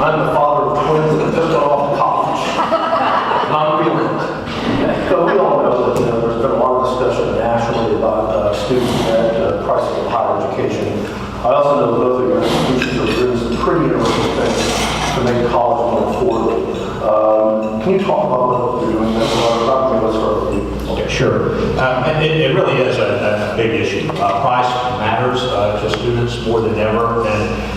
I'm the father of twins that just got off to college. And I'm feeling it. So we all know that there's been a lot of discussion nationally about student debt, pricing of higher education. I also know that both of your institutions are doing some pretty interesting things to make college more affordable. Can you talk about what you're doing there? Let's start with you. Okay, sure. It really is a big issue. Price matters to students more than ever, and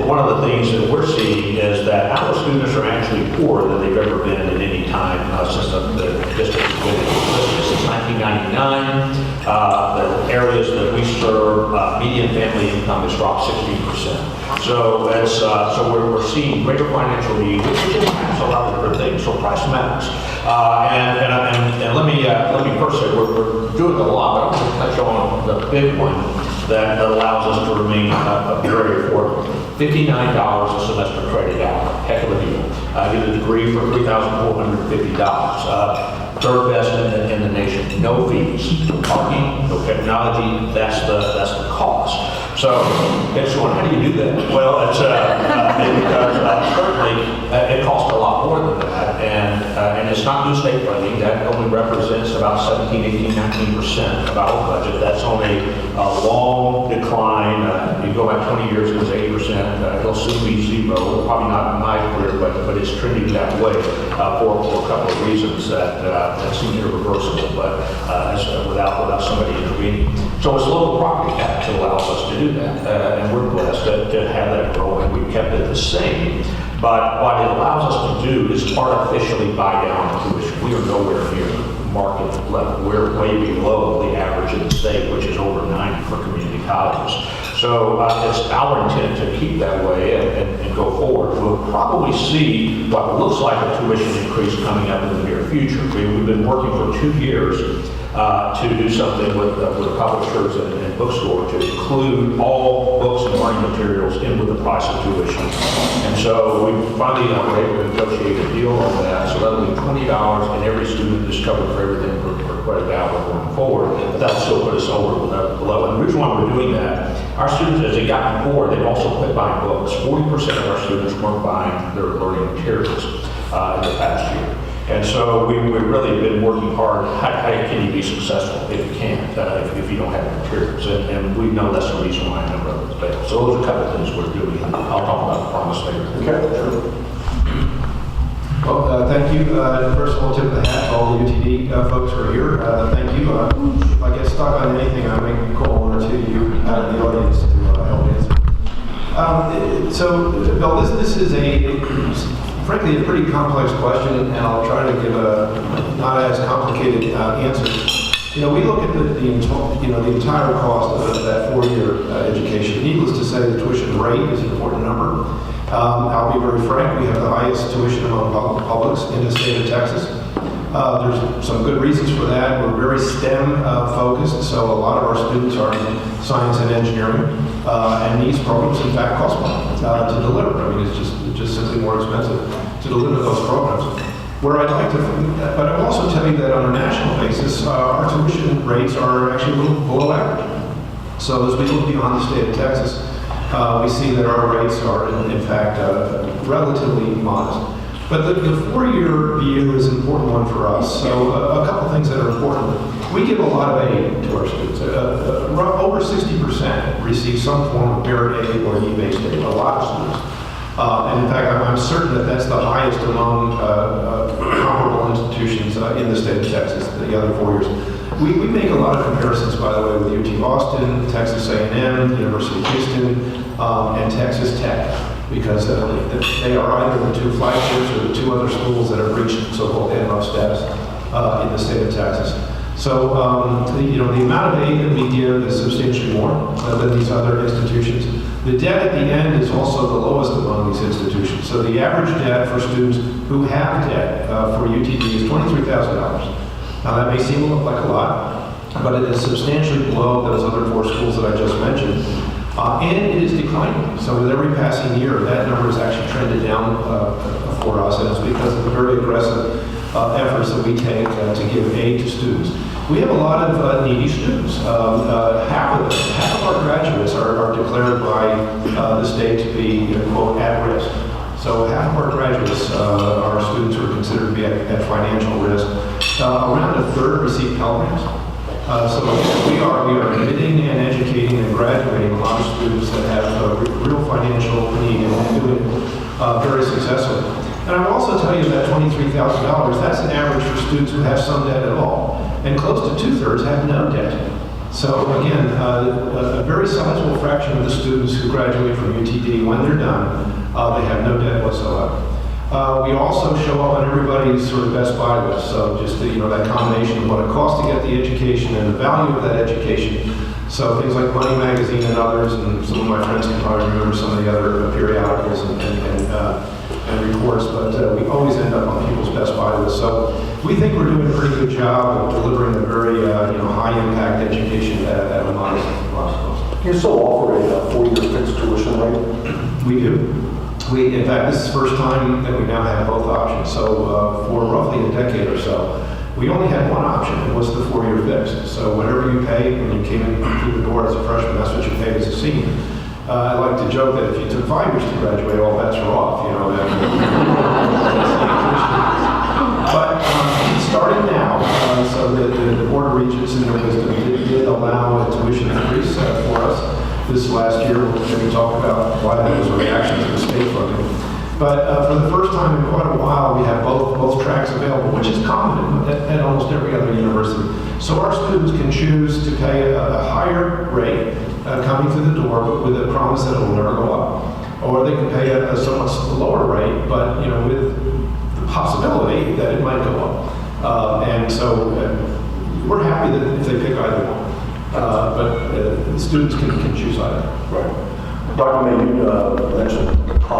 one of the things that we're seeing is that our students are actually poorer than they've ever been at any time since the district has been in existence since 1999. The areas that we serve, median family income has dropped 16%. So we're seeing greater financial need, which impacts a lot of different things. So price matters. And let me first say we're doing a lot, but I want to touch on the big one that allows us to remain very affordable. $59 a semester credit hour, heck of a deal. Get a degree for $3,450. Third best in the nation. No fees, no parking, no technology. That's the cost. So, how do you do that? Well, it's because certainly it costs a lot more than that, and it's not new state funding. That only represents about 17, 18, 19% of our budget. That's on a long decline. You go back 20 years, it was 8%. It'll soon be zero. Probably not in my career, but it's trending that way for a couple of reasons that seem irreversible, but without somebody intervening. So it's local property tax that allows us to do that, and we're blessed to have that grow, and we've kept it the same. But what it allows us to do is artificially buy down tuition. We are nowhere near market level. We're way below the average in the state, which is over 90 for community colleges. So it's our intent to keep that way and go forward. We'll probably see what looks like a tuition increase coming up in the near future. We've been working for 2 years to do something with publishers and bookstores to include all books and learning materials in with the price of tuition. And so we finally were able to negotiate a deal on that. So that'll be $20 and every student is covered for everything per credit hour going forward. But that'll still put us over below. And the reason why we're doing that, our students, as they got poor, they've also quit buying books. 40% of our students weren't buying their learning materials in the past year. And so we've really been working hard. How can you be successful if you can't, if you don't have materials? And we know that's the reason why a number of them fail. So those are a couple of things we're doing. I'll talk about the promise later. Okay, sure. Well, thank you. First of all, tip of the hat to all the UTD folks who are here. Thank you. If I get stuck on anything, I may call one or two of you in the audience to help answer. So, Bill, this is frankly a pretty complex question, and I'll try to give a not as complicated answer. We look at the entire cost of that 4-year education. Needless to say, the tuition rate is an important number. I'll be very frank, we have the highest tuition among publics in the state of Texas. There's some good reasons for that. We're very STEM focused, so a lot of our students are in science and engineering, and these programs in fact cost money to deliver. I mean, it's just simply more expensive to deliver those programs. Where I'd like to, but I'll also tell you that on a national basis, our tuition rates are actually a little below average. So as we look beyond the state of Texas, we see that our rates are in fact relatively modest. But the 4-year view is an important one for us. So a couple things that are important. We give a lot of aid to our students. Over 60% receive some form of merit aid or need-based aid, a lot of students. And in fact, I'm certain that that's the highest among comparable institutions in the state of Texas, the other 4 years. We make a lot of comparisons, by the way, with UT Austin, Texas A&M, University of Houston, and Texas Tech, because they are either the 2 flagships or the 2 other schools that have reached so-called NRF status in the state of Texas. So, the amount of aid that we give is substantially more than these other institutions. The debt at the end is also the lowest among these institutions. So the average debt for students who have debt for UTD is $23,000. Now that may seem like a lot, but it is substantially below those other 4 schools that I just mentioned. And it is declining. So with every passing year, that number has actually trended down for us, and it's because of the very aggressive efforts that we take to give aid to students. We have a lot of needy students. Half of our graduates are declared by the state to be, quote, at risk. So half of our graduates are students who are considered to be at financial risk. Around a third receive Pell Grants. So we are admitting and educating and graduating a lot of students that have real financial need and doing very successfully. And I will also tell you that $23,000, that's an average for students who have some debt at all. And close to 2/3 have no debt. So again, a very sizable fraction of the students who graduate from UTD, when they're done, they have no debt whatsoever. We also show up on everybody's sort of Best Buy list. So just that combination of what it costs to get the education and the value of that education. So things like Money Magazine and others, and some of my friends can probably remember some of the other periodicals and reports, but we always end up on people's Best Buy list. So we think we're doing a pretty good job of delivering a very high impact education at a modest cost. You still offer a 4-year fixed tuition rate? We do. In fact, this is the first time that we now have both options. So for roughly a decade or so, we only had one option. It was the 4-year fixed. So whatever you paid when you came in through the door as a freshman, that's what you paid as a senior. I like to joke that if you took 5 years to graduate, all bets are off. But starting now, so the Board of Regents in their wisdom did allow a tuition increase for us this last year. We'll maybe talk about why that was a reaction to the state funding. But for the first time in quite a while, we have both tracks available, which is common at almost every other university. So our students can choose to pay a higher rate coming through the door with a promise that it will never go up. Or they can pay a somewhat lower rate, but with the possibility that it might go up. And so we're happy that if they pick either one. But the students can choose either. Right. Dr. May, you mentioned